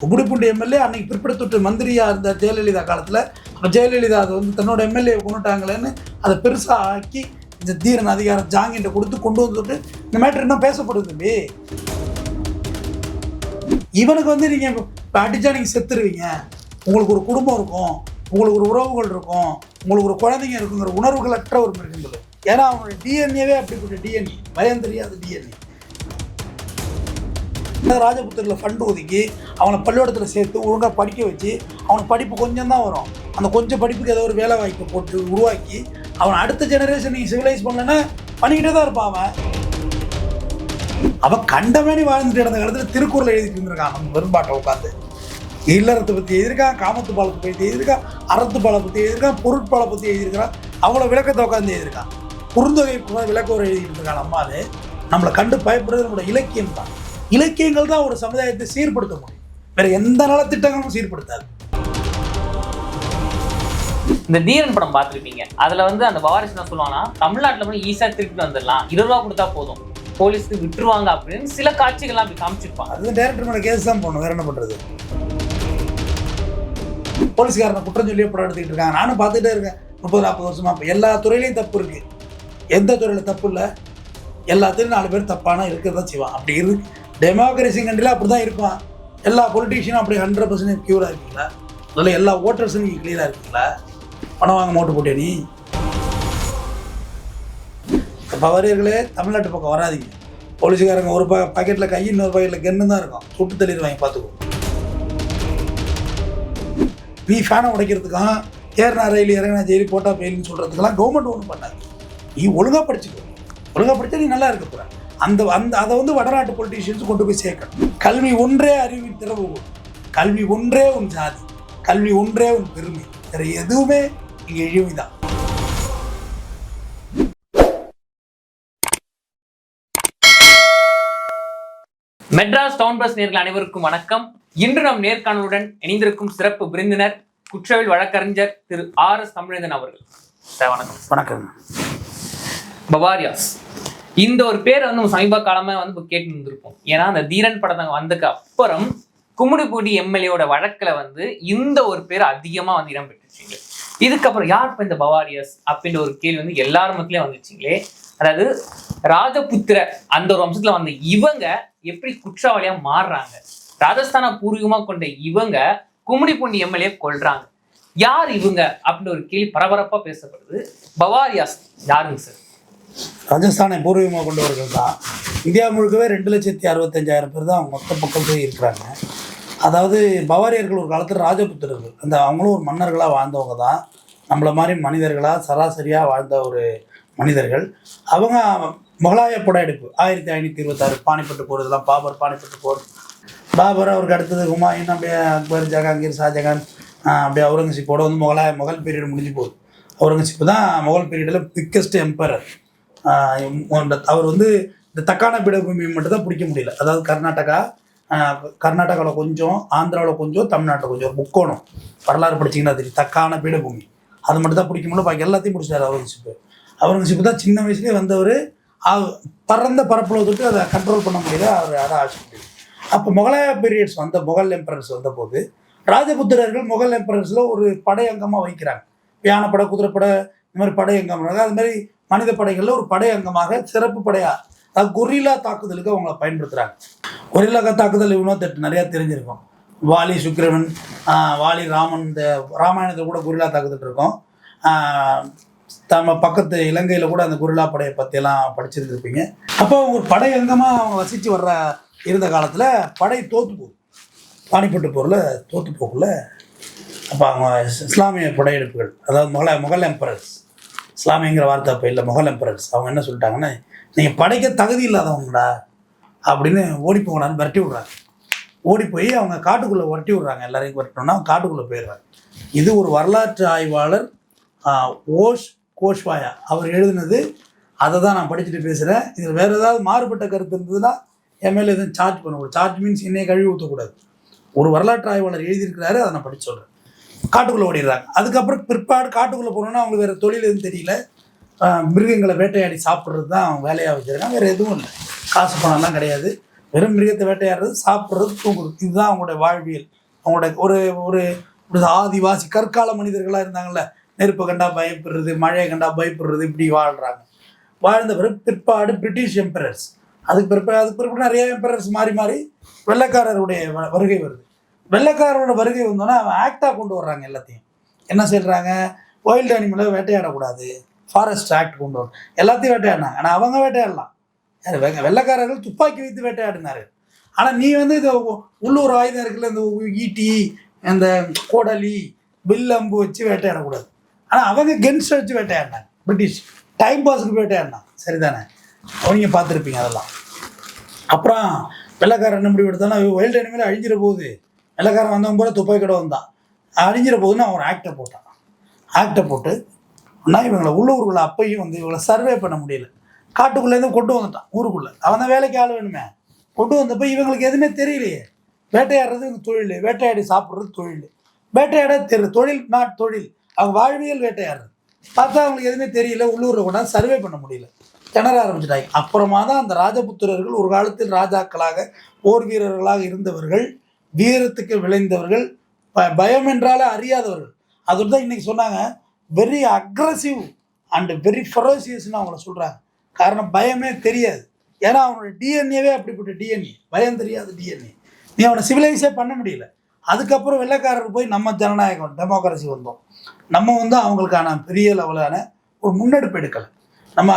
Gummidipoondi MLA அன்னைக்கு பிற்படுத்தொட்டு மந்திரியாக இருந்த ஜெயலலிதா காலத்தில் அப்போ ஜெயலலிதா அதை தன்னோட எம்எல்ஏ கொண்டுட்டாங்களேன்னு அதை பெருசாக ஆக்கி இந்த தீரன் அதிகாரம் ஜாங்கிட்ட கொடுத்து கொண்டு வந்துட்டு இந்த மேட்டர் இன்னும் பேசப்படுது தம்பி. இவனுக்கு நீங்கள் இப்போ அடித்தா நீங்கள் செத்துருவீங்க, உங்களுக்கு ஒரு குடும்பம் இருக்கும், உங்களுக்கு ஒரு உறவுகள் இருக்கும், உங்களுக்கு ஒரு குழந்தைங்க இருக்குங்கிற உணர்வுகளற்ற ஒரு மிருகங்கள். ஏன்னா அவனோட டிஎன்ஏவே அப்படிப்பட்ட டிஎன்ஏ, பயம் தெரியாத டிஎன்ஏ. ராஜபுத்திரில் ஃபண்டு ஒதுக்கி அவனை பள்ளிக்கூடத்தில் சேர்த்து ஒழுங்காக படிக்க வச்சு அவனுக்கு படிப்பு கொஞ்சம் தான் வரும், அந்த கொஞ்சம் படிப்புக்கு ஏதோ ஒரு வேலை வாய்ப்பை போட்டு உருவாக்கி அவனை அடுத்த ஜெனரேஷன் நீங்கள் சிவிலைஸ் பண்ணலன்னா பண்ணிக்கிட்டே தான் இருப்பான். அவன் கண்டமேனி வாழ்ந்துட்டு இருந்த காலத்தில் திருக்குறள் எழுதிட்டு இருந்திருக்கான். நம்ம பெரும்பாட்டை உட்காந்து இல்லறத்தை பற்றி எழுதியிருக்கான், காமத்து பாலத்தை பற்றி எழுதியிருக்கான், அறத்து பாலை பற்றி எழுதியிருக்கான், பொருட்பாலை பற்றி எழுதியிருக்கான், அவ்வளோ விளக்கத்தை உட்காந்து எழுதியிருக்கான். குறுந்தொகை விளக்க ஒரு எழுதிட்டு இருக்கான். நம்மால் நம்மளை கண்டு பயப்படுறது நம்மளோட இலக்கியம் தான். இலக்கியங்கள் தான் ஒரு சமுதாயத்தை சீர்படுத்த முடியும், வேற எந்த நலத்திட்டங்களும் சீர்படுத்தாது. இந்த தீரன் படம் பார்த்துருப்பீங்க. அதுல அந்த பவாரிஸ் என்ன சொல்லுவாங்கன்னா, தமிழ்நாட்டுல போய் ஈஸியா திருப்பி வந்துடலாம், 20 ரூபா கொடுத்தா போதும், போலீஸ்க்கு விட்டுருவாங்க அப்படின்னு சில காட்சிகள்லாம் அப்படி காமிச்சிருப்பாங்க. அது டைரக்டர் மேல கேஸ் தான் போகணும், வேற என்ன பண்றது. போலீஸ்காரனை குற்றம் சொல்லியே படம் எடுத்துக்கிட்டு இருக்காங்க. நானும் பார்த்துட்டே இருக்கேன் 30-40 வருஷமா. இப்போ எல்லா துறையிலையும் தப்பு இருக்கு, எந்த துறையில தப்பு இல்லை, எல்லாத்துலையும் 4 பேர் தப்பானா இருக்கிறதான் செய்வான். அப்படி இருக்கு டெமோக்ரஸி கண்ட்ரியில் அப்படி தான் இருப்பான். எல்லா பொலிட்டீஷியனும் அப்படி 100% க்யூராக இருக்கீங்களா? அதில் எல்லா ஓட்டர்ஸும் நீங்கள் கிளியராக இருக்கீங்களா? பணம் வாங்க ஓட்டு போட்டே நீ. பவரியர்களே தமிழ்நாட்டு பக்கம் வராதிங்க. போலீஸுக்காரங்க ஒரு பாக்கெட்டில் கை, இன்னொரு பாக்கெட்டில் கன்னு தான் இருக்கும், சுட்டு தள்ளிடுவாங்க. பார்த்துக்கோ. நீ ஃபேனை உடைக்கிறதுக்காக ஏறினா ரயில் இறங்கினா ஜெயிலி போட்டா பெயில்னு சொல்கிறதுக்கெல்லாம் கவர்மெண்ட் ஒன்றும் பண்ணாது. நீ ஒழுங்காக படிச்சுக்கோ, ஒழுங்காக படித்தா நீ நல்லா இருக்க போகிற. அதை வடநாட்டு பொலிட்டீஷியன்ஸ் கொண்டு போய் சேர்க்கணும். கல்வி ஒன்றே அறிவின் திறவுகோல், கல்வி ஒன்றே உன் ஜாதி, கல்வி ஒன்றே உன் பெருமை, வேற எதுவுமே இங்கே இழிவுதான். மெட்ராஸ் டவுன் பஸ் நேயர்கள் அனைவருக்கும் வணக்கம். இன்று நம் நேர்காணலுடன் இணைந்திருக்கும் சிறப்பு விருந்தினர் குற்றவியல் வழக்கறிஞர் திரு R.S. தமிழேந்தன் அவர்கள். வணக்கம். வணக்கம். பவாரியாஸ் இந்த ஒரு பேரை நம்ம சமீப காலமா கேட்டு இருந்திருப்போம். ஏன்னா அந்த தீரன் படத்தை வந்ததுக்கு அப்புறம் கும்மிடிப்பூண்டி எம்எல்ஏவோட வழக்குல இந்த ஒரு பேர் அதிகமா இடம் பெற்றுச்சுங்க. இதுக்கப்புறம் யார் இப்ப இந்த பவாரியாஸ் அப்படின்ற ஒரு கேள்வி எல்லாரும் மக்களே வந்துச்சுங்களே. அதாவது ராஜபுத்திர அந்த ஒரு வம்சத்துல இவங்க எப்படி குற்றவாளியா மாறுறாங்க, ராஜஸ்தான பூர்வீகமா கொண்ட இவங்க கும்மிடிப்பூண்டி எம்எல்ஏ கொள்றாங்க, யார் இவங்க அப்படின்ற ஒரு கேள்வி பரபரப்பா பேசப்படுது. பவாரியாஸ் யாருங்க சார்? ராஜஸ்தானை பூர்வீகமாக கொண்டவர்கள் தான். இந்தியா முழுக்கவே 2,65,000 பேர் தான் அவங்க மொத்த பக்கத்தில் இருக்கிறாங்க. அதாவது பவாரியர்கள் ஒரு காலத்தில் ராஜபுத்திரர்கள், அவங்களும் ஒரு மன்னர்களாக வாழ்ந்தவங்க தான். நம்மளை மாதிரி மனிதர்களாக சராசரியாக வாழ்ந்த ஒரு மனிதர்கள். அவங்க முகலாய படையெடுப்பு 1526 பானிப்பட்டு போர், இதெல்லாம் பாபர் பானிப்பட்டு போர். பாபர் அவருக்கு அடுத்தது ஹுமாயூன், அப்படியே அக்பர், ஜஹாங்கீர், ஷாஜகான், அப்படியே அவுரங்கசீப்போட முகல் பீரியட் முடிஞ்சு போகுது. அவுரங்கசீப் தான் முகல் பீரியடில் பிக்கஸ்ட் எம்பரர். அவர் இந்த தக்கான பீடபூமி மட்டும் தான் பிடிக்க முடியல. அதாவது கர்நாடகாவில் கொஞ்சம், ஆந்திராவில் கொஞ்சம், தமிழ்நாட்டில் கொஞ்சம், ஒரு முக்கோணம் வரலாறு படிச்சிங்கன்னா தெரியும். தக்கான பீடபூமி அது மட்டும் தான் பிடிக்க முடியல, பாக்கி எல்லாத்தையும் பிடிச்சாரு அவுரங்கசீப். அவுரங்கசீப் தான் சின்ன வயசுலேயே வந்தவர். பறந்த பரப்பில் தொட்டு அதை கண்ட்ரோல் பண்ண முடியல, அவர் அதை ஆட்சி முடியல. அப்போ முகலாய பீரியட்ஸ் முகல் எம்பரர்ஸ் வந்தபோது ராஜபுத்திரர்கள் முகல் எம்பரர்ஸில் ஒரு படை அங்கமாக வைக்கிறாங்க. யானைப்படை, குதிரைப்படை, இந்த மாதிரி படை அங்கம். அது மாதிரி மனித படைகளில் ஒரு படை அங்கமாக சிறப்பு படையாக, அதாவது கொரில்லா தாக்குதலுக்கு அவங்கள பயன்படுத்துகிறாங்க. கொரில்லா தாக்குதல் இன்னொரு நிறையா தெரிஞ்சிருக்கும். வாலி சுக்கிரவன், வாலி ராமன், இந்த ராமாயணத்தில் கூட கொரில்லா தாக்குதல் இருக்கும். நம்ம பக்கத்து இலங்கையில் கூட அந்த கொரில்லா படையை பற்றியெல்லாம் படிச்சிருந்துருப்பீங்க. அப்போ ஒரு படை அங்கமாக அவங்க வசித்து இருந்த காலத்தில் படை தோற்று போகுது. பானிப்பட்டு போரில் தோற்று போகல. அப்போ அவங்க இஸ்லாமிய படையெடுப்புகள், அதாவது முகல் எம்பரர்ஸ், இஸ்லாமியங்கிற வார்த்தை அப்போ இல்லை, முகல் எம்பரர்ஸ், அவங்க என்ன சொல்லிட்டாங்கன்னா, நீங்கள் படைக்க தகுதி இல்லாதவங்கடா அப்படின்னு ஓடி போகலான்னு விரட்டி விட்றாங்க. ஓடி போய் அவங்க காட்டுக்குள்ளே விரட்டி விட்றாங்க. எல்லாரையும் விரட்டணும்னா காட்டுக்குள்ளே போயிடுறாங்க. இது ஒரு வரலாற்று ஆய்வாளர் கோஷ்வாயா அவர் எழுதுனது. அதை தான் நான் படிச்சுட்டு பேசுகிறேன். இதில் வேறு ஏதாவது மாறுபட்ட கருத்து இருந்ததுன்னா எம்எல்ஏ எதுவும் சார்ஜ் பண்ணக்கூடாது. சார்ஜ் மீன்ஸ் இன்னைய கழுவி ஊற்றக்கூடாது. ஒரு வரலாற்று ஆய்வாளர் எழுதியிருக்கிறாரு, அதை நான் படித்து சொல்கிறேன். காட்டுக்குள்ளே ஓடிடுறாங்க. அதுக்கப்புறம் பிற்பாடு காட்டுக்குள்ளே போனோன்னா அவங்களுக்கு வேறு தொழில் எதுவும் தெரியல, மிருகங்களை வேட்டையாடி சாப்பிட்றது தான் அவங்க வேலையாக வச்சுருக்காங்க. வேறு எதுவும் இல்லை, காசு பணம்லாம் கிடையாது. வெறும் மிருகத்தை வேட்டையாடுறது, சாப்பிட்றது, தூங்குறது, இதுதான் அவங்களுடைய வாழ்வியல். அவங்களுடைய ஒரு ஒரு ஒரு ஆதிவாசி கற்கால மனிதர்களாக இருந்தாங்கல்ல, நெருப்பை கண்டா பயப்படுறது, மழையை கண்டா பயப்படுறது, இப்படி வாழ்கிறாங்க. வாழ்ந்த பிற்பாடு பிரிட்டிஷ் எம்பரர்ஸ், அதுக்கு பிறகு நிறைய எம்பரர்ஸ் மாறி மாறி வெள்ளைக்காரருடைய வருகை வருது. வெள்ளைக்காரரோட வருகை வந்தோன்னா அவன் ஆக்டாக கொண்டு வர்றாங்க எல்லாத்தையும். என்ன சொல்கிறாங்க, வைல்டு அனிமலை வேட்டையாடக்கூடாது, ஃபாரஸ்ட் ஆக்ட் கொண்டு வரும், எல்லாத்தையும் வேட்டையாடினாங்க. ஆனால் அவங்க வேட்டையாடலாம், வெள்ளைக்காரர்கள் துப்பாக்கி வைத்து வேட்டையாடினாரு. ஆனால் நீ வந்து இது உள்ளூர் ஆயுதம் இருக்குல்ல, இந்த ஈட்டி, இந்த கோடலி, வில்லம்பு வச்சு வேட்டையாடக்கூடாது. ஆனால் அவங்க கென்ஸ் வச்சு வேட்டையாடினாங்க. பிரிட்டிஷ் டைம் பாஸுக்கு வேட்டையாடினாங்க, சரிதானே? அவங்க பார்த்துருப்பீங்க அதெல்லாம். அப்புறம் வெள்ளைக்காரன் என்ன முடிவு எடுத்தாலும் வைல்டு அனிமலே அழிஞ்சிட போகுது, வெள்ளைக்காரன் வந்தவங்க போல துப்பாக்கி கடை வந்தான், அழிஞ்சிட போகுதுன்னு அவன் ஆக்டை போட்டான். ஆக்டை போட்டு ஆனால் இவங்களை உள்ளூருக்குள்ள அப்பையும் வந்து இவங்களை சர்வே பண்ண முடியல. காட்டுக்குள்ளேருந்து கொண்டு வந்துட்டான் ஊருக்குள்ளே. அவன் தான் வேலைக்கு ஆள் வேணுமே. கொண்டு வந்தப்போ இவங்களுக்கு எதுவுமே தெரியலையே. வேட்டையாடுறது இவங்க தொழில், வேட்டையாடி சாப்பிட்றது தொழில், வேட்டையாட தொழில் நாட் தொழில், அவங்க வாழ்வியல் வேட்டையாடுறது. பார்த்தா அவங்களுக்கு எதுவுமே தெரியல, உள்ளூரில் கொண்டாந்து சர்வே பண்ண முடியல, திணற ஆரம்பிச்சிட்டாங்க. அப்புறமா தான் அந்த ராஜபுத்திரர்கள் ஒரு காலத்தில் ராஜாக்களாக போர் வீரர்களாக இருந்தவர்கள், வீரத்துக்கு விளைந்தவர்கள், பயம் என்றாலே அறியாதவர்கள். அதோடு தான் இன்றைக்கி சொன்னாங்க வெரி அக்ரஸிவ் அண்ட் வெரி ஃபெரோசியஸ்ன்னு அவங்கள சொல்கிறாங்க. காரணம் பயமே தெரியாது. ஏன்னா அவனோட டிஎன்ஏவே அப்படிப்பட்ட டிஎன்ஏ, பயம் தெரியாது டிஎன்ஏ. நீ அவனை சிவிலைஸே பண்ண முடியல. அதுக்கப்புறம் வெள்ளைக்காரர் போய் நம்ம ஜனநாயகம் டெமோக்ரஸி வந்தோம். நம்ம வந்து அவங்களுக்கான பெரிய லெவலான ஒரு முன்னெடுப்பு எடுக்கலை. நம்ம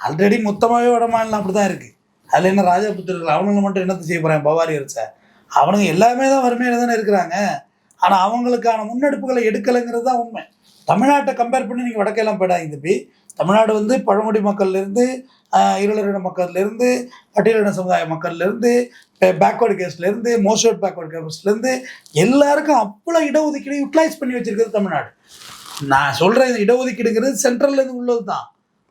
ஆல்ரெடி மொத்தமாகவே வடமாநிலம் அப்படி தான் இருக்குது. அதில் என்ன ராஜபுத்திரர்கள் அவனுங்க மட்டும் என்னத்தை செய்ய போகிறாங்க, பவாரியர்ஸை அவனுங்க எல்லாமே தான் வறுமையில் தானே இருக்கிறாங்க. ஆனால் அவங்களுக்கான முன்னெடுப்புகளை எடுக்கலைங்கிறது தான் உண்மை. தமிழ்நாட்டை கம்பேர் பண்ணி நீங்கள் வடக்கெல்லாம் போயிடாதீங்க தம்பி. தமிழ்நாடு வந்து பழங்குடி மக்கள்லேருந்து, இருளரின மக்கள்லேருந்து, பட்டியலின சமுதாய மக்கள்லேருந்து, பேக்வேர்டு கேஸ்ட்லேருந்து, மோஸ்ட் பேக்வேர்டு கேஸ்ட்லேருந்து எல்லாருக்கும் அவ்வளோ இடஒதுக்கீடு யூட்டிலைஸ் பண்ணி வச்சுருக்கிறது தமிழ்நாடு. நான் சொல்கிறேன், இந்த இடஒதுக்கீடுங்கிறது சென்ட்ரல்லேருந்து உள்ளது தான்,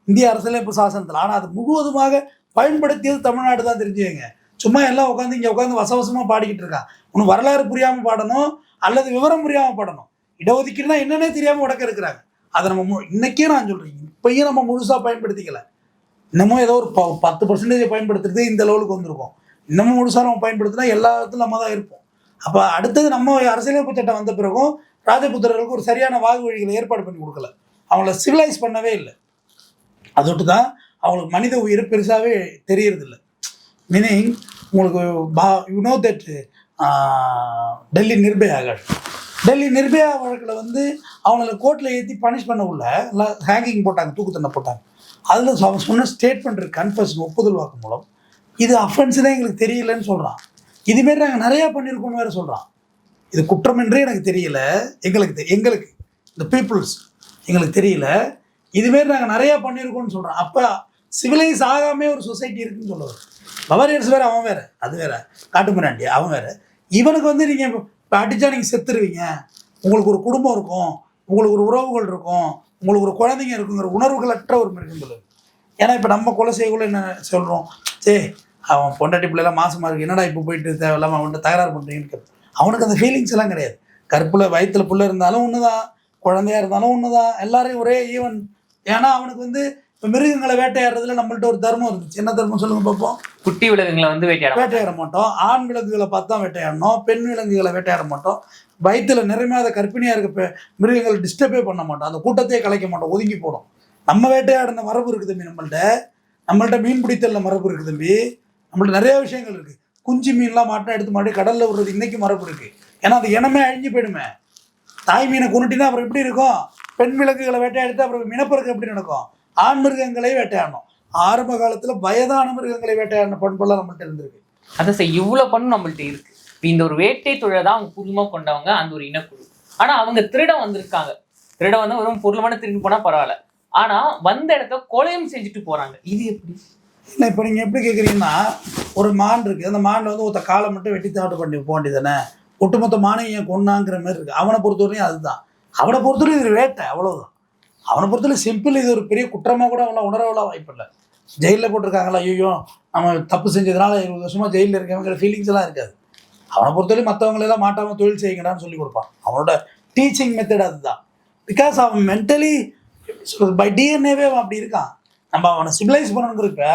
இந்திய அரசியலமைப்பு சாசனத்தில். ஆனால் அது முழுவதுமாக பயன்படுத்தியது தமிழ்நாடு தான், தெரிஞ்சுக்கங்க. சும்மா எல்லாம் உட்காந்து இங்கே உட்காந்து வசவசமாக பாடிக்கிட்டு இருக்கான். ஒன்று வரலாறு புரியாமல் பாடணும், அல்லது விவரம் புரியாமல் பாடணும். இடஒதுக்கீடுனா என்னன்னே தெரியாமல் உடக்க இருக்கிறாங்க. அதை நம்ம இன்றைக்கே நான் சொல்கிறேன், இப்போயும் நம்ம முழுசாக பயன்படுத்திக்கல. இன்னமும் ஏதோ ஒரு 10% பயன்படுத்துறது இந்த லெவலுக்கு வந்திருக்கோம். இன்னமும் முழுசாக நம்ம பயன்படுத்தினா எல்லா இடத்துலையும் நம்ம தான் இருப்போம். அப்போ அடுத்தது நம்ம அரசியலமைப்பு சட்டம் வந்த பிறகும் ராஜபுத்திரர்களுக்கு ஒரு சரியான வாகு வழிகளை ஏற்பாடு பண்ணி கொடுக்கல, அவங்கள சிவிலைஸ் பண்ணவே இல்லை. அதோட்டு தான் அவங்களுக்கு மனித உயிர் பெருசாகவே தெரியறதில்லை. மீனிங் உங்களுக்கு you know that Delhi Nirbhaya வழக்கில் வந்து அவங்கள கோர்ட்டில் ஏற்றி பனிஷ் பண்ண உள்ள எல்லாம் ஹேங்கிங் போட்டாங்க, தூக்கு தண்டனை போட்டாங்க. அதில் அவன் சொன்ன ஸ்டேட்மெண்ட் இருக்குது, கன்ஃபெஷன், ஒப்புதல் வாக்கு மூலம், இது அஃபென்ஸு தான் எங்களுக்கு தெரியலன்னு சொல்கிறான். இதுமாரி நாங்கள் நிறையா பண்ணியிருக்கோன்னு வேறு சொல்கிறான். இது குற்றம் என்றே எனக்கு தெரியல, எங்களுக்கு இந்த பீப்புள்ஸ் எங்களுக்கு தெரியல, இதுமாரி நாங்கள் நிறையா பண்ணியிருக்கோம்னு சொல்கிறோம். அப்போ சிவிலைஸ் ஆகாமே ஒரு சொசைட்டி இருக்குதுன்னு சொல்லுவார். பவாரியர்ஸ் வேறு, அவன் வேறு, அது வேறு, காட்டுமிராண்டி அவன் வேறு. இவனுக்கு வந்து நீங்கள் இப்போ அடித்தா நீங்கள் செத்துருவீங்க, உங்களுக்கு ஒரு குடும்பம் இருக்கும், உங்களுக்கு ஒரு உறவுகள் இருக்கும், உங்களுக்கு ஒரு குழந்தைங்க இருக்குங்கிற உணர்வுகளற்ற ஒரு மிருகம் சொல்லுது. ஏன்னா இப்போ நம்ம கொலை செய்யக்குள்ள என்ன சொல்கிறோம், அவன் பொண்டாட்டி பிள்ளைலாம் மாசமாக இருக்குது, என்னடா இப்போ போயிட்டு தேவையில்லாமல் அவன்கிட்ட தகராறு பண்ணுறீங்கன்னு. அவனுக்கு அந்த ஃபீலிங்ஸ் எல்லாம் கிடையாது. கருப்புல வயிற்றுல புள்ள இருந்தாலும் ஒன்று தான், குழந்தையா இருந்தாலும் ஒன்று தான், எல்லாரையும் ஒரே ஈவன். ஏன்னா அவனுக்கு வந்து இப்போ மிருகங்களை வேட்டையாடுறதுல நம்மள்ட்ட ஒரு தர்மம் இருந்துச்சு. என்ன தர்மம் சொல்லுங்க பார்ப்போம்? குட்டி விலங்குகளை வந்து வேட்டையாட மாட்டோம், ஆண் விலங்குகளை பார்த்து தான் வேட்டையாடணும், பெண் விலங்குகளை வேட்டையாட மாட்டோம், வயிற்றுல நிறைமாத கர்ப்பிணியாக இருக்க மிருகங்களை டிஸ்டர்பே பண்ண மாட்டோம், அந்த கூட்டத்தையே கலைக்க மாட்டோம், ஒதுங்கி போடும். நம்ம வேட்டையாடின மரபு இருக்குது தம்பி, நம்மள்ட்ட மீன் பிடித்தல மரபு இருக்குது தம்பி, நம்மள்ட்ட நிறைய விஷயங்கள் இருக்குது. குஞ்சு மீன்லாம் மாட்டினா எடுத்து மறுபடியும் கடலில் விடுறது இன்றைக்கி மரபு இருக்குது. ஏன்னா அது இனமே அழிஞ்சு போயிடுமே. தாய் மீனை கொண்டுட்டினா அப்புறம் எப்படி இருக்கும்? பெண் விலங்குகளை வேட்டையாடிட்டு அப்புறம் இனப்பெருக்கம் எப்படி நடக்கும்? ஆண் மிருகங்களை வேட்டையாடணும். ஆரம்ப காலத்தில் வயதான மிருகங்களை வேட்டையாடின பண்பெல்லாம் நம்மள்ட்ட இருந்திருக்கு. அதை இவ்வளோ பண்பு நம்மள்ட்ட இருக்கு. இந்த ஒரு வேட்டை தொழிலை தான் அவங்க புதுமாக கொண்டவங்க, அந்த ஒரு இனக்குழு. ஆனால் அவங்க திருட வந்திருக்காங்க, திருட வந்து வெறும் பொருளமான திரும்பி போனால் பரவாயில்ல, ஆனால் வந்த இடத்த கொலையும் செஞ்சுட்டு போகிறாங்க. இது எப்படி? இல்லை, இப்போ நீங்கள் எப்படி கேட்குறீங்கன்னா, ஒரு மான் இருக்குது, அந்த மானில் வந்து ஒருத்த காலை மட்டும் வெட்டி தாட்டு பண்ணி போக வேண்டியதானே, ஒட்டுமொத்த மானையும் ஏன் கொண்டாங்கிற மாதிரி இருக்குது. அவனை பொறுத்தவரையும் அதுதான், அவனை பொறுத்தவரையும் இது வேட்டை, அவ்வளோதான். அவனை பொறுத்தவரை சிம்பிள். இது ஒரு பெரிய குற்றமாக கூட அவனை உணரவெல்லாம் வாய்ப்பு இல்லை. ஜெயிலில் போட்டிருக்காங்களா, ஐயோ நம்ம தப்பு செஞ்சதுனால 20 வருஷமாக ஜெயிலில் இருக்கவங்கிற ஃபீலிங்ஸ் எல்லாம் இருக்காது. அவனை பொறுத்தவரை மற்றவங்களெல்லாம் மாட்டாமல் தொழில் செய்யுங்கடான்னு சொல்லி கொடுப்பான். அவனோட டீச்சிங் மெத்தட் அதுதான். பிகாஸ் அவன் மென்டலி பை டிஎன்ஏவே அவன் அப்படி இருக்கான். நம்ம அவனை சிவிலைஸ் பண்ணணுங்கிறப்ப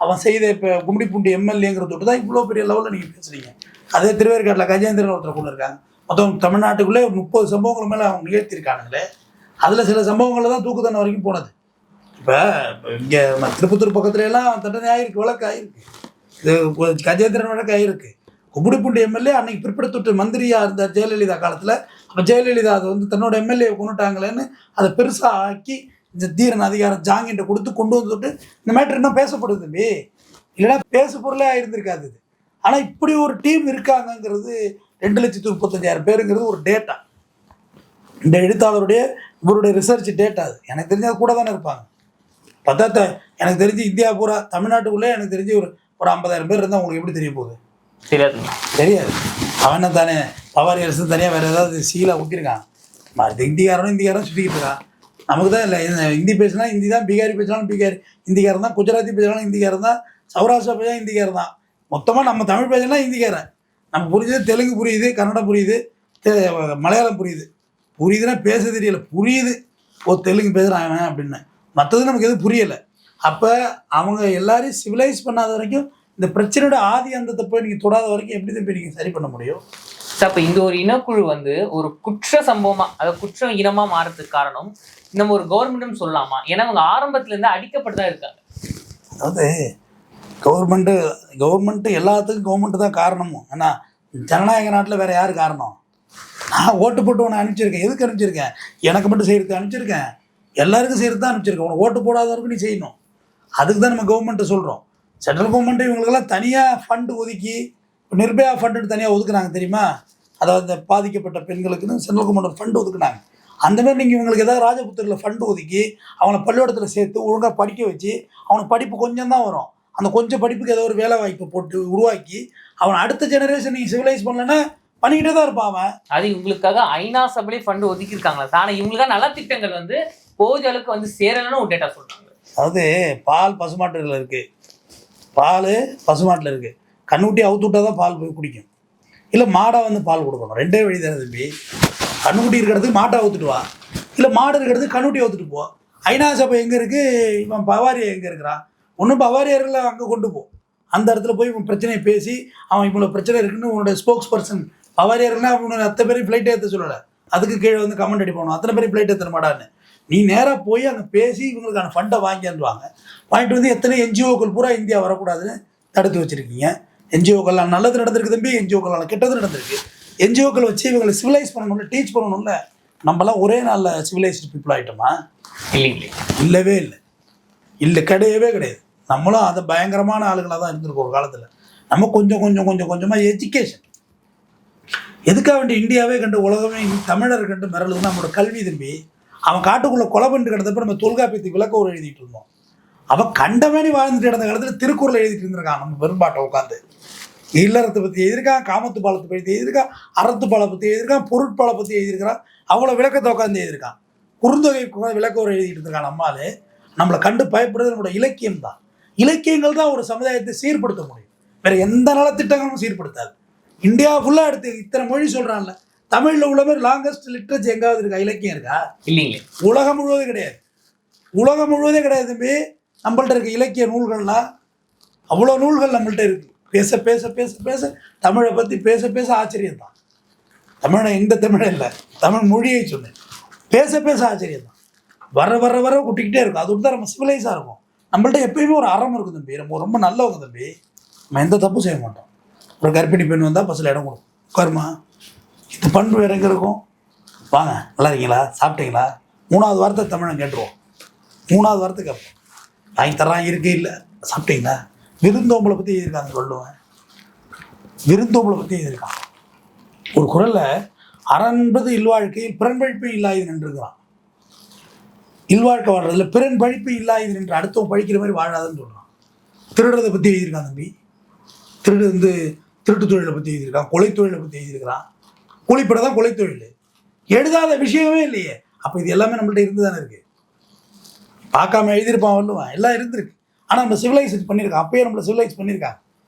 அவன் செய்த இப்போ கும்மிடிப்பூண்டி எம்எல்ஏங்கிற தொட்டு தான் இவ்வளோ பெரிய லெவலில் நீங்கள் பேசுகிறீங்க. அதே திருவேற்காட்டில் கஜேந்திரன் ஒருத்தர் கூட இருக்காங்க. மொத்தம் தமிழ்நாட்டுக்குள்ளே ஒரு 30 சம்பவங்கள் மேலே அவங்க நிகழ்த்தியிருக்கானுங்களே. அதில் சில சம்பவங்களில் தான் தூக்கு தண்டனை வரைக்கும் போனது. இப்போ இங்கே திருப்பத்தூர் பக்கத்துல எல்லாம் தண்டனை ஆகிருக்கு, வழக்கு ஆகிருக்கு. இது கஜேந்திரன் வழக்கு ஆகிருக்கு. கும்மிடிப்பூண்டி எம்எல்ஏ அன்னைக்கு பிற்படுத்தொட்டு மந்திரியாக இருந்தார் ஜெயலலிதா காலத்தில். அப்போ ஜெயலலிதா அதை வந்து தன்னோட எம்எல்ஏ கொண்டுட்டாங்களேன்னு அதை பெருசாக ஆக்கி இந்த தீரன் அதிகாரம் ஜாங்கிட்ட கொடுத்து கொண்டு வந்துட்டு இந்த மேட்ரு இன்னும் பேசப்படுது தம்பி. இல்லைன்னா பேசு பொருளே ஆயிருந்திருக்காது இது. ஆனால் இப்படி ஒரு டீம் இருக்காங்கங்கிறது 2,35,000 பேருங்கிறது ஒரு டேட்டா. இந்த எழுத்தாளருடைய இவருடைய ரிசர்ச் டேட்டா. அது எனக்கு தெரிஞ்சது கூட தானே இருப்பாங்க. பத்தாத்த எனக்கு தெரிஞ்சு இந்தியா பூரா தமிழ்நாட்டுக்குள்ளே எனக்கு தெரிஞ்சு ஒரு 50,000 பேர் இருந்தால் உங்களுக்கு எப்படி தெரிய போகுது? தெரியாது. அவனை தானே பவாரி அரசு தனியாக வேறு ஏதாவது சீலாக ஊற்றிருக்கான். இந்திக்காரனும் சுற்றிக்கிட்டு இருக்கான். நமக்கு தான் இல்லை, ஹிந்தி பேசினா ஹிந்தி தான், பீகாரி பேசினாலும் பீகாரி ஹிந்திக்காரன் தான், குஜராத்தி பேசினாலும் ஹிந்திக்காரன் தான், சௌராஷ்டிரா பேசினா ஹிந்திக்காரன் தான். மொத்தமாக நம்ம தமிழ் பேசினா ஹிந்திக்காரன். நம்ம புரியுது, தெலுங்கு புரியுது, கன்னடம் புரியுது, மலையாளம் புரியுதுன்னா பேச தெரியல, புரியுது ஓ தெலுங்கு பேசுகிறான் அவன் அப்படின்னு. மற்றது நமக்கு எதுவும் புரியலை. அப்போ அவங்க எல்லாரையும் சிவிலைஸ் பண்ணாத வரைக்கும் இந்த பிரச்சனையோட ஆதி அந்தத்தை போய் நீங்கள் தொடாத வரைக்கும் எப்படி தான் போய் நீங்கள் சரி பண்ண முடியும்? அப்போ இந்த ஒரு இனக்குழு வந்து ஒரு குற்ற சம்பவமா, அதாவது குற்றம் இனமா மாறதுக்கு காரணம் நம்ம ஒரு கவர்மெண்ட்னு சொல்லலாமா? ஏன்னா அவங்க ஆரம்பத்துலேருந்து அடிக்கப்பட்டு தான் இருக்காங்க. அதாவது கவர்மெண்ட்டு எல்லாத்துக்கும் கவர்மெண்ட்டு தான் காரணமும். ஏன்னா ஜனநாயக நாட்டில் வேறு யார் காரணம்? நான் ஓட்டு போட்டு உன்னை அனுப்பிச்சிருக்கேன். எதுக்கு அனுப்பிச்சிருக்கேன்? எனக்கு மட்டும் செய்யறதுக்கு அனுப்பிச்சிருக்கேன், எல்லாருக்கும் செய்கிறது தான் அனுப்பிச்சிருக்கேன். உனக்கு ஓட்டு போடாதவருக்கு நீ செய்யணும். அதுக்கு தான் நம்ம கவர்மெண்ட்டை சொல்கிறோம். சென்ட்ரல் கவர்மெண்ட்டு இவங்களுக்கெல்லாம் தனியாக ஃபண்டு ஒதுக்கி, நிர்பயா ஃபண்டுன்னு தனியாக ஒதுக்குனாங்க தெரியுமா? அதாவது இந்த பாதிக்கப்பட்ட பெண்களுக்குன்னு சென்ட்ரல் கவர்மெண்ட் ஃபண்டு ஒதுக்குனாங்க. அந்தமாதிரி நீங்கள் இவங்களுக்கு ஏதாவது ராஜபுத்திரில் ஃபண்டு ஒதுக்கி அவனை பள்ளிக்கூடத்தில் சேர்த்து ஒழுங்காக படிக்க வச்சு அவனுக்கு படிப்பு கொஞ்சம் தான் வரும், அந்த கொஞ்சம் படிப்புக்கு ஏதோ ஒரு வேலை வாய்ப்பை போட்டு உருவாக்கி அவன் அடுத்த ஜெனரேஷன் நீங்கள் சிவிலைஸ் பண்ணலன்னா பண்ணிக்கிட்டே தான் இருப்பான் அவன். அது இவங்களுக்காக ஐநா சபையிலே ஃபண்டு ஒதுக்கியிருக்காங்களா? ஆனால் இவங்களுக்காக நலத்திட்டங்கள் வந்து போதிய அளவுக்கு வந்து சேரலன்னு ஒரு டேட்டா சொல்கிறாங்க. அதாவது பால் பசுமாட்டில் இருக்குது, பால் பசுமாட்டில் இருக்குது. கண்ணுக்குட்டி அவுத்து விட்டால் தான் பால் போய் குடிக்கும், இல்லை மாடாக வந்து பால் கொடுக்கணும். ரெண்டே வழி தானே தம்பி. கண்ணுக்குட்டி இருக்கிறதுக்கு மாட்டை அவுத்துட்டு வா, இல்லை மாடு இருக்கிறதுக்கு கண்ணுக்குட்டி அவுத்துட்டு போ. ஐநா சபை எங்கே இருக்குது? இவன் பவாரியா எங்கே இருக்கிறான்? ஒன்றும் பவாரியார்களை அங்கே கொண்டு போ. அந்த இடத்துல போய் இவன் பிரச்சனையை பேசி அவன் இவ்வளோ பிரச்சனை இருக்குன்னு உன்னோட ஸ்போக்ஸ் பர்சன் பவாரியார்னா அவனோட அத்தனை பேரையும் ஃப்ளைட் ஏற்ற சொல்லலை. அதுக்கு கீழே வந்து கமெண்ட் அடிப்போம், அத்தனை பேரையும் ஃப்ளைட் ஏற்ற மாட்டான்னு. நீ நேராக போய் அங்கே பேசி இவங்களுக்கான ஃபண்டை வாங்கிடுவாங்க. வாங்கிட்டு வந்து எத்தனை என்ஜிஓக்கள் பூரா இந்தியா வரக்கூடாதுன்னு தடுத்து வச்சுருக்கீங்க. என்ஜிஓக்கள்லாம் நல்லது நடந்திருக்கு தம்பி, என்ஜிஓக்கள்லாம் கெட்டது நடந்திருக்கு. என்ஜிஓக்கள் வச்சு இவங்களை சிவிலைஸ் பண்ணணும்ல, டீச் பண்ணணும்ல. நம்மளாம் ஒரே நாளில் சிவிலைஸ்டு பீப்புள் ஆகிட்டோமா? இல்லவே இல்லை, கிடையவே கிடையாது. நம்மளும் அதை பயங்கரமான ஆளுங்களாக தான் இருந்திருக்கோம் ஒரு காலத்தில். நம்ம கொஞ்சமாக எஜுகேஷன் எதுக்காக வேண்டிய இந்தியாவே கண்டு உலகமே தமிழர் கண்டு மிரளுதுன்னு நம்மளோட கல்வி தம்பி. அவன் காட்டுக்குள்ளே கொலை பண்ணிட்டு கிடந்தப்ப நம்ம தொல்காப்பியத்துக்கு விளக்க ஒரு எழுதிட்டு இருந்தோம். அவன் கண்டமேனி வாழ்ந்துட்டு கிடந்த காலத்தில் திருக்குறள் எழுதிட்டு இருந்திருக்கான். நம்ம பெரும்பாட்டை உட்காந்து இல்லறத்தை பற்றி எழுதியிருக்கான், காமத்து பாலத்தை பற்றி எழுதியிருக்கான், அறத்து பாலை பற்றி எழுதியிருக்கான், பொருட்பாலை பற்றி எழுதியிருக்கிறான். அவ்வளோ விளக்கத்தை உட்காந்து எழுதியிருக்கான். குறுந்தொகை விளக்க ஒரு எழுதிட்டு இருந்திருக்கான். நம்மளாலே நம்மளை கண்டு பயப்படுறது நம்மளோட இலக்கியம் தான். இலக்கியங்கள் தான் ஒரு சமுதாயத்தை சீர்படுத்த முடியும். வேறு எந்த நலத்திட்டங்களும் சீர்படுத்தாது. இந்தியா ஃபுல்லாக எடுத்து இத்தனை மொழி சொல்கிறான்ல, தமிழில் உள்ள மாதிரி லாங்கஸ்ட் லிட்ரேச்சர் எங்காவது இருக்கா? இலக்கியம் இருக்கா? இல்லைங்களே. உலகம் முழுவதும் கிடையாது, உலகம் முழுவதே கிடையாது தம்பி. நம்மள்ட்ட இருக்க இலக்கிய நூல்கள்லாம் அவ்வளோ நூல்கள் நம்மள்ட்ட இருக்குது. பேச பேச பேச பேச தமிழை பற்றி பேச பேச ஆச்சரியம் தான். தமிழை இந்த தமிழை இல்லை, தமிழ் மொழியை சொன்னேன். பேச பேச ஆச்சரியம் தான். வர வர வர கூட்டிக்கிட்டே இருக்கும். அது தான் நம்ம சிவிலைஸாக இருக்கும். நம்மள்ட்ட எப்பயுமே ஒரு அறம் இருக்கும் தம்பி. நம்ம ரொம்ப நல்லவங்க தம்பி. நம்ம எந்த தப்பும் செய்ய மாட்டோம். ஒரு கர்ப்பிணி பெண் வந்தால் பஸ்ஸில் இடம் கொடுக்கும், உட்காருமா, இது பண்பு வேறு எங்கே இருக்கும்? வாங்க, நல்லா இருக்கீங்களா, சாப்பிட்டீங்களா? 3வது வாரத்தை தமிழன் கேட்டுருவோம். 3வது வாரத்தை கேட்போம், வாங்கி தர்றான், இருக்கு இல்லை, சாப்பிட்டீங்களா? விருந்தோம்பலை பற்றி எழுதியிருக்காங்க சொல்லுவேன். விருந்தோம்பலை பற்றி எழுதியிருக்கான் ஒரு குறளில். அறன்பது இல்வாழ்க்கையில் பிறன் பழிப்பு இல்லாது நின்றுருக்கிறான். இல்வாழ்க்கை வாழ்றதுல பிறன் பழிப்பு இல்லாது நின்று அடுத்தவன் பழிக்கிற மாதிரி வாழாதுன்னு சொல்கிறான். திருடுறதை பற்றி எழுதியிருக்கான் தம்பி. திருட்டு தொழிலை பற்றி எழுதியிருக்கான், கொலை தொழிலை பற்றி எழுதியிருக்கிறான். கூலிப்பட தான் கொலை தொழில். எழுதாத விஷயமே இல்லையே. அப்போ இது எல்லாமே நம்மள்ட்ட இருந்து தானே இருக்குது. பார்க்காம எழுதியிருப்பான் வல்லுவான், எல்லாம் இருந்திருக்கு. ஆனால் நம்ம சிவிலைஸ் பண்ணியிருக்கான். அப்பயே நம்மளை சிவிலைஸ் பண்ணியிருக்காங்க.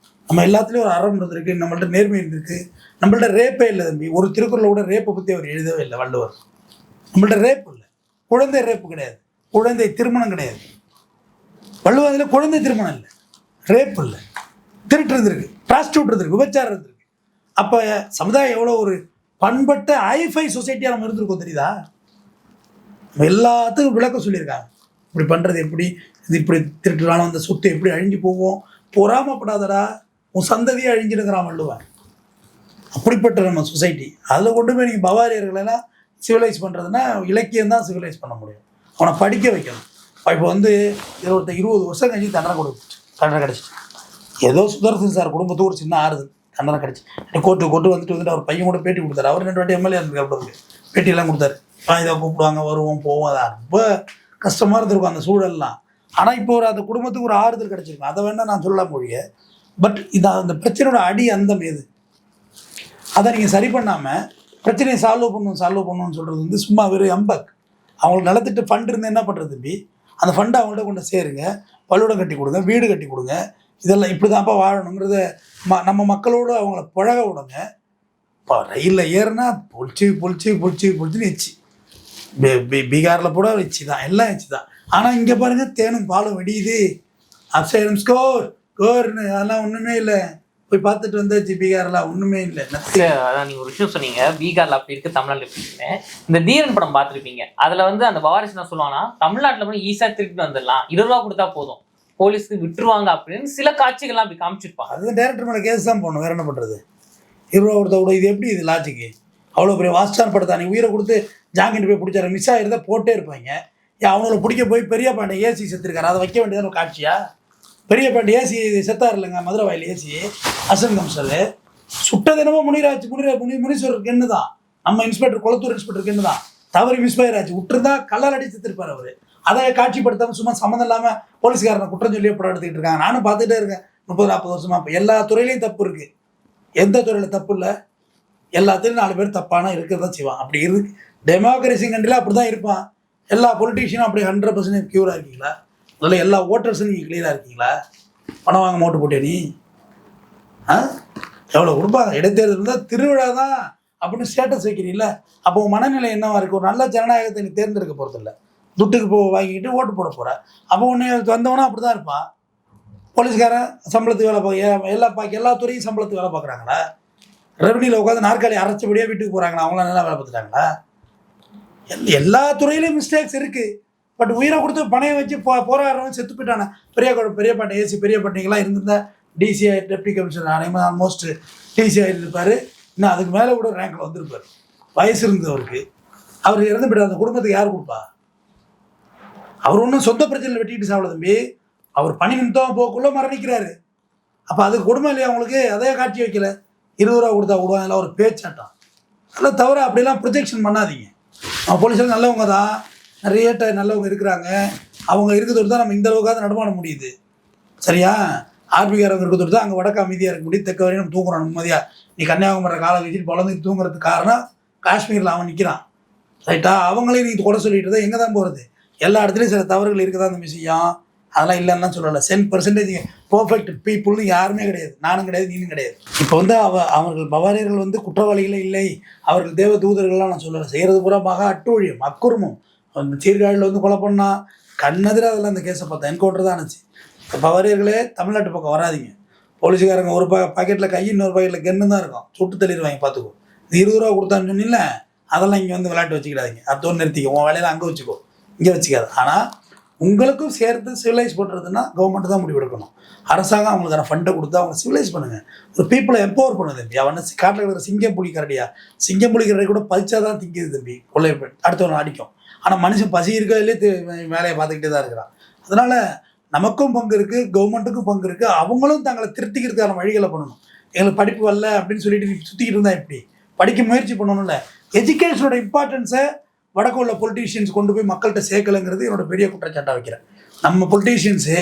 நம்ம எல்லாத்துலேயும் ஒரு அறம் இருந்திருக்கு, நம்மள்ட்ட நேர்மை இருந்திருக்கு. நம்மள்ட்ட ரேப்பே இல்லை தம்பி. ஒரு திருக்குறளை கூட ரேப்பை பற்றி அவர் எழுதவே இல்லை வள்ளுவர். நம்மள்ட்ட ரேப் இல்லை, குழந்தை ரேப்பு கிடையாது, குழந்தை திருமணம் கிடையாது. வள்ளுவத்தில் குழந்தை திருமணம் இல்லை. ரேப் இல்லை, திருட்டு இருந்திருக்கு, ப்ராஸ்டியூட் இருந்திருக்கு, விபச்சாரம் இருந்திருக்கு. அப்போ சமுதாயம் எவ்வளோ ஒரு பண்பட்ட ஐஃபை சொசைட்டியாக நம்ம இருந்திருக்கோம் தெரியுதா? எல்லாத்துக்கும் விளக்கம் சொல்லியிருக்காங்க. இப்படி பண்ணுறது எப்படி, இது இப்படி திருட்டுனாலும் அந்த சொத்து எப்படி அழிஞ்சு போவோம், பொறாமப்படாதடா உன் சந்ததியை அழிஞ்சிடுங்கிறான் வள்ளுவன். அப்படிப்பட்ட நம்ம சொசைட்டி. அதில் கொண்டு போய் நீங்கள் பவாரியர்களெல்லாம் சிவிலைஸ் பண்ணுறதுன்னா இலக்கியம் தான் சிவிலைஸ் பண்ண முடியும். அவனை படிக்க வைக்கணும். இப்போ வந்து 20 வருஷம் கழிச்சு தண்டனை கிடச்சிச்சு. ஏதோ சுதர்சன் சார் குடும்பத்துக்கு ஒரு சின்ன ஆறுதல், தண்டனை கிடச்சி கோர்ட்டு வந்துட்டு அவர் பையன் கூட பேட்டி கொடுத்தாரு. அவர் 2 வாட்டி எம்எல்ஏ இருந்திருக்காரு, பேட்டியெல்லாம் கொடுத்தாரு. இதை கூப்பிடுவாங்க, வருவோம் போவோம். அது ரொம்ப கஷ்டமாக இருந்திருக்கும் அந்த சூழல்லாம். ஆனால் இப்போ அந்த குடும்பத்துக்கு ஒரு ஆறுதல் கிடச்சிருக்கும். அதை வேணால் நான் சொல்லலாம் மொழிய. பட் அந்த பிரச்சனையோட அடி அந்தம் எது, அதை நீங்கள் சரி பண்ணாமல் பிரச்சனையை சால்வ் பண்ணணும்னு சொல்கிறது வந்து சும்மா வெறும் எம்பக். அவங்களுக்கு நலத்திட்டு ஃபண்ட் இருந்து என்ன பண்ணுறது தம்பி, அந்த ஃபண்டை அவங்கள்ட்ட கொண்டு சேருங்க, பள்ளிக்கூடம் கட்டி கொடுங்க, வீடு கட்டி கொடுங்க. இதெல்லாம் இப்படி தான்ப்பா வாழணுங்கிறத நம்ம மக்களோடு அவங்கள பழக விடுங்க. இப்போ ரயிலில் ஏறுனா பொழிச்சுன்னு வச்சு, பீகாரில் கூட வச்சு தான், எல்லாம் வச்சு தான். ஆனால் இங்கே பாருங்கள், தேனும் பாலும் வெடியுது, அப்சைடம் ஸ்கோர்னு அதெல்லாம் ஒன்றுமே இல்லை. போய் பார்த்துட்டு வந்தாச்சு, பீகார்லாம் ஒன்றுமே இல்லை. அதான் நீங்கள் ஒரு விஷயம் சொன்னீங்க, பீகாரில் அப்படி இருக்குது, தமிழ்நாட்டில் எப்படி இருக்குன்னு. இந்த தீரன் படம் பார்த்துருப்பீங்க. அதில் வந்து அந்த பவாரிஸ் என்ன சொல்லுவாங்கன்னா, தமிழ்நாட்டில் போய் ஈஸியாக திருப்பி வந்துடலாம், 20 ரூபா கொடுத்தா போதும், போலீஸ்க்கு விட்டுருவாங்க அப்படின்னு சில காட்சிகள்லாம் அப்படி காமிச்சிருப்பாங்க. அது டேரக்டர் மேலே கேஸ் தான் போகணும், வேறு என்ன பண்ணுறது? 20 ரூபா கொடுத்தா கூட இது எப்படி, இது லாஜிக்கு? அவ்வளோ பெரிய வாஸ்டான் படத்தா, நீ உயிரை கொடுத்து ஜாங்கிட்டு போய் பிடிச்சாரு, மிஸ் ஆகிருந்தா போட்டே இருப்பாங்க. அவங்கள பிடிக்க போய் பெரிய பாண்டை ஏசி செத்துருக்காரு, அதை வைக்க வேண்டியதான ஒரு காட்சியா? பெரிய பாண்டி ஏசி செத்தார் இல்லைங்க, மதுரை வாயில் ஏசி அசன் கம்சல் சுட்டது என்னமோ முனீஸ்வரருக்கு என்ன தான், நம்ம இன்ஸ்பெக்டர் குளத்தூர் இன்ஸ்பெக்டருக்கு என்ன தான் தவறி மிஸ்ஃபயர் ஆச்சு, விட்டுருந்தா கல்லால் அடி செத்துருப்பார் அவர். அதை காட்சிப்படுத்தாமல் சும்மா சம்மந்தம் இல்லாமல் போலீஸ்காரனை குற்றம் சொல்லியே படம் எடுத்துக்கிட்டு இருக்காங்க. நானும் பார்த்துட்டே இருக்கேன் 30-40 வருஷமா. இப்போ எல்லா துறையிலையும் தப்பு இருக்குது, எந்த துறையில் தப்பு இல்லை, எல்லாத்துலேயும் 4 பேர் தப்பான இருக்க தான் செய்வான். அப்படி இருக்கு டெமோக்ரஸி கண்ட்ரியில் அப்படி தான் இருப்பான். எல்லா பொலிட்டீஷியனும் அப்படி 100% க்யூராக இருக்கீங்களா? அதில் எல்லா ஓட்டர்ஸும் நீங்கள் கிளியராக இருக்கீங்களா? பணம் வாங்க ஓட்டு போட்டே நீ எவ்வளோ கொடுப்பாங்க? இடைத்தேர்தல் இருந்தால் திருவிழா தான் அப்படின்னு ஸ்டேட்டஸ் வைக்கிறீங்களா? அப்போ மனநிலை என்னவா இருக்குது? ஒரு நல்ல ஜனநாயகத்தை நீ தேர்ந்தெடுக்க போகிறதில்ல, துட்டுக்கு வாங்கிக்கிட்டு ஓட்டு போட போகிற. அப்போ உன்னை வந்தவனா அப்படி தான் இருப்பான். போலீஸ்காரன் சம்பளத்துக்கு வேலை பார்க்க எல்லா துறையும் சம்பளத்துக்கு வேலை பார்க்குறாங்களா? ரெவன்யூவில் உட்காந்து நாற்காலி அரைச்சபடியாக வீட்டுக்கு போகிறாங்களா? அவங்களாம் நல்லா வேலை பார்த்துட்டாங்களா? எல்லா துறையிலையும் மிஸ்டேக்ஸ் இருக்குது. பட் உயிரை கொடுத்து பணையம் வச்சு போராடுறவன் செத்து போயிட்டானே. பெரியப்பாட்டை ஏசி பெரியப்பாட்டிங்கெல்லாம் இருந்திருந்தா டிசிஐ டெப்டி கமிஷனர் அனைவரும் ஆல்மோஸ்ட் டிசிஐ இருப்பார். இன்னும் அதுக்கு மேலே கூட ரேங்கில் வந்திருப்பார். வயசு இருந்தவருக்கு அவர் இறந்து போயிட்டார். அந்த குடும்பத்துக்கு யார் கொடுப்பா? அவர் ஒன்றும் சொந்த பிரச்சனையில் வெட்டிட்டு சாப்பிட தம்பி, அவர் பணி நிமித்தம் போக்குள்ளே மரணிக்கிறாரு. அப்போ அதுக்கு கொடுமை இல்லையா அவங்களுக்கு? அதே காட்சி வைக்கல, 20 ரூபா கொடுத்தா விடுவாங்க. எல்லாம் ஒரு பேச்சாட்டம். அதெல்லாம் தவிர அப்படிலாம் ப்ரொஜெக்ஷன் பண்ணாதீங்க. நம்ம போலீஸில் நல்லவங்க தான், நிறைய நல்லவங்க இருக்கிறாங்க. அவங்க இருக்கிறதோடு தான் நம்ம இந்த அளவுக்காக நடமாட முடியுது. சரியா? ஆர்பிகாரங்க இருக்கிறதோடு தான் அங்கே வடக்கு அமைதியாக இருக்க முடியும், தெற்க வரையும் நம்ம தூங்குறோம் நிம்மதியாக. நீ கன்னியாகுமரி காலை வச்சுட்டு பழந்துட்டு தூங்குறதுக்கு காரணம் காஷ்மீரில் அவன் நிற்கிறான். ரைட்டா? அவங்களையும் நீங்கள் குறை சொல்லிட்டு தான் எங்கே தான் போகிறது? எல்லா இடத்துலையும் சில தவறுகள் இருக்க தான் அந்த விஷயம். அதெல்லாம் இல்லைன்னா சொல்லலை. 10% பர்ஃபெக்ட் பீப்புள்னு யாருமே கிடையாது. நானும் கிடையாது, நீனும் கிடையாது. இப்போ வந்து அவர்கள் பவாரியர்கள் வந்து குற்றவாளிகளே இல்லை, அவர்கள் தேவ தூதர்கள்லாம் நான் சொல்லலை. செய்கிறது பூரா மகா அட்டூழியம், அக்குறுமம். அந்த சீர்காழியில் வந்து கொலை பண்ணால் கண்ணெதிராக அதெல்லாம் அந்த கேஸை பார்த்தேன், என்கவுண்டர் தான் ஆச்சு. பவாரியர்களே தமிழ்நாட்டு பக்கம் வராதிங்க. போலீஸுக்காரங்க ஒரு பாக்கெட்டில் கை, இன்னொரு பாக்கெட்டில் கென்னு தான் இருக்கும், சுட்டு தள்ளிடுவாங்க. பார்த்துக்கோ. இது 20 ரூபா கொடுத்தான்னு சொன்னில்ல, அதெல்லாம் இங்கே வந்து விளையாட்டு வச்சுக்கிடாதீங்க. அதோடு நிறுத்திக்கோ, உன் வேலையில் அங்கே வச்சுக்கோ, இங்கே வச்சுக்காது. ஆனால் உங்களுக்கும் சேர்த்து சிவிலைஸ் பண்ணுறதுன்னா கவர்மெண்ட் தான் முடிவெடுக்கணும். அரசாங்கம் அவங்களுக்கான ஃபண்டை கொடுத்து அவங்க சிவிலைஸ் பண்ணுங்கள். ஒரு பீப்புளை எம்பவர் பண்ணுது தம்பி. அவனை காட்டில் இருக்கிற சிங்கம் புலி கரடியா, சிங்கம் புலி கரடி கூட பறிச்சா தான் திங்குது தம்பி, கொள்ளை அடுத்தவனை அடிக்கும். ஆனால் மனுஷன் பசி இருக்கிறதுலே வேலையை பார்த்துக்கிட்டே தான் இருக்கிறான். அதனால் நமக்கும் பங்கு இருக்குது, கவர்மெண்ட்டுக்கும் பங்கு இருக்குது. அவங்களும் தங்களை திருத்திக்கிறதுக்கான வழிகளை பண்ணணும். எங்களுக்கு படிப்பு வரல அப்படின்னு சொல்லிட்டு நீ சுற்றிக்கிட்டு இருந்தால் எப்படி? படிக்க முயற்சி பண்ணணும்ல. எஜுகேஷனோட இம்பார்ட்டன்ஸை வடக்கு உள்ள பொலிட்டீஷியன்ஸ் கொண்டு போய் மக்கள்கிட்ட சேர்க்கலைங்கிறது என்னோட பெரிய குற்றச்சாட்டாக வைக்கிறேன். நம்ம பொலிட்டீஷியன்ஸு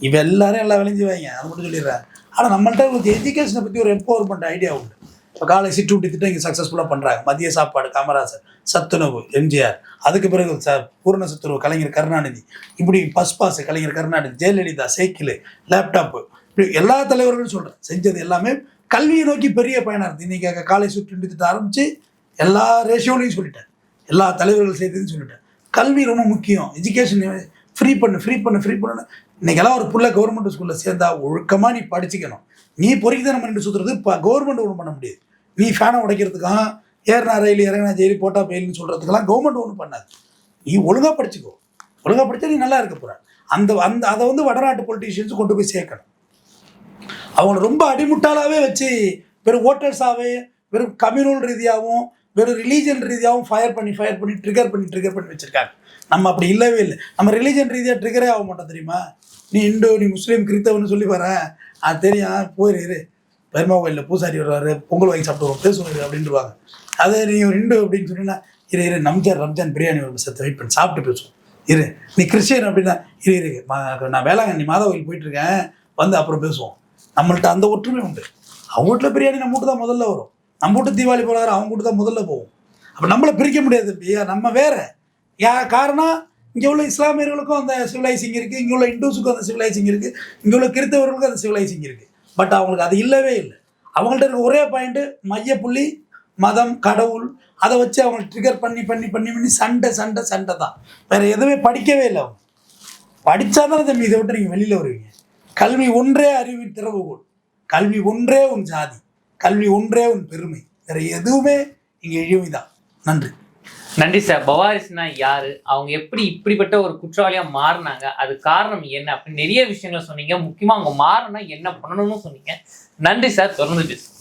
இவ எல்லாரும் எல்லாம் விளைஞ்சி வைங்க, அது மட்டும் சொல்லிடுறேன். ஆனால் நம்மள்ட்ட ஒரு எஜுகேஷனை பற்றி ஒரு எம்பவர்மெண்ட் ஐடியா உண்டு. இப்போ காலை சிற்றூட்டி திட்டம் இங்கே சக்ஸஸ்ஃபுல்லாக பண்ணுறாங்க. மதிய சாப்பாடு காமராஜர், சத்துணவு எம்ஜிஆர், அதுக்கு பிறகு பூர்ண சத்துணவு கலைஞர் கருணாநிதி, இப்படி பஸ் பாஸ் கலைஞர் கருணாநிதி, ஜெயலலிதா, சைக்கிள், லேப்டாப்பு, இப்படி எல்லா தலைவர்களும் சொல்கிறேன். செஞ்சது எல்லாமே கல்வியை நோக்கி பெரிய பயனாக இருக்குது. இன்றைக்கி காலை சிற்றூட்டி திட்டம் ஆரம்பித்து எல்லா ரேஷியோலையும் சொல்லிட்டேன், எல்லா தலைவர்கள் செய்ததுன்னு சொல்லிட்டேன். கல்வி ரொம்ப முக்கியம். எஜுகேஷன் ஃப்ரீ பண்ணு. இன்னைக்கெல்லாம் ஒரு புள்ள கவர்மெண்ட் ஸ்கூலில் சேர்ந்தா ஒழுக்கமாக நீ படிச்சுக்கணும். நீ பொறிக்குதானம் பண்ணிட்டு சுற்றுறது இப்போ கவர்மெண்ட் ஒன்றும் பண்ண முடியாது. நீ ஃபேனை உடைக்கிறதுக்காக ஏறினா ரயில் இறங்கினா ஜெயிலி போட்டா பெயில்னு சொல்கிறதுக்கெல்லாம் கவர்மெண்ட் ஒன்றும் பண்ணாது. நீ ஒழுங்காக படிச்சுக்கோ. ஒழுங்காக படித்தா நீ நல்லா இருக்க போகிற. அதை வந்து வடநாட்டு பொலிட்டீஷியன்ஸ் கொண்டு போய் சேர்க்கணும். அவங்களை ரொம்ப அடிமுட்டாளாகவே வச்சு வெறும் ஓட்டர்ஸாகவே வெறும் கம்யூனல் ரீதியாகவும் வெறும் ரிலீஜன் ரீதியாகவும் ஃபயர் பண்ணி ட்ரிகர் பண்ணி வச்சுருக்காங்க. நம்ம அப்படி இல்லவே இல்லை. நம்ம ரிலீஜன் ரீதியாக ட்ரிகரே ஆக மாட்டோம் தெரியுமா? நீ இந்து, நீ முஸ்லீம், கிறிஸ்தவன்னு சொல்லி வர, அது தெரியும், போயிரு பெருமா கோயிலில் பூசாரி வருவார், பொங்கல் வாங்கி சாப்பிட்டு வரும், பேசுவார் அப்படின்ட்டுருவாங்க. அதே நீ ஒரு இந்து அப்படின்னு சொன்னீங்கன்னா இரு ரம்ஜான் பிரியாணி ஒரு சத்து வெயிட் பண்ணி சாப்பிட்டு பேசுவோம். நீ கிறிஸ்டியன் அப்படின்னா இரு நான் வேளாங்கண்ணி மாதா கோயில் போயிட்டுருக்கேன், வந்து அப்புறம் பேசுவோம். நம்மள்ட்ட அந்த ஒற்றுமை உண்டு. அவங்க வீட்டில் பிரியாணி நம்ம வீட்டு தான் முதல்ல வரும், நம்ம வீட்டு தீபாவளி போகிறாரு அவங்க வீட்டு தான் முதல்ல போவோம். அப்போ நம்மளை பிரிக்க முடியாது. நம்ம வேறு காரணம் இங்கே உள்ள இஸ்லாமியர்களுக்கும் அந்த சிவிலைசிங் இருக்குது, இங்கே உள்ள இந்துஸுக்கும் அந்த சிவிலைசிங் இருக்குது, இங்கே உள்ள கிறிஸ்தவர்களுக்கும் அந்த சிவிலைசிங் இருக்குது. பட் அவங்களுக்கு அது இல்லவே இல்லை. அவங்கள்ட்ட இருக்க ஒரே பாயிண்ட்டு மையப்புள்ளி மதம், கடவுள். அதை வச்சு அவங்க ட்ரிகர் பண்ணி சண்டை தான். வேறு எதுவுமே படிக்கவே இல்லை. அவங்க படித்தா தான் தம்பி இதை விட்டு நீங்கள் வெளியில் வருவீங்க. கல்வி ஒன்றே அறிவின் திறவுகோல், கல்வி ஒன்றே உன் ஜாதி, கல்வி ஒன்றே உன் பெருமை. வேறு எதுவுமே இங்கே இழிவுதான். நன்றி சார். பவாரிஸ்னா யாரு, அவங்க எப்படி இப்படிப்பட்ட ஒரு குற்றவாளியா மாறினாங்க, அது காரணம் என்ன அப்படின்னு நிறைய விஷயங்களை சொன்னீங்க. முக்கியமா அவங்க மாறினா என்ன பண்ணணும்னு சொன்னீங்க. நன்றி சார். தொடர்ந்து பேசுங்க.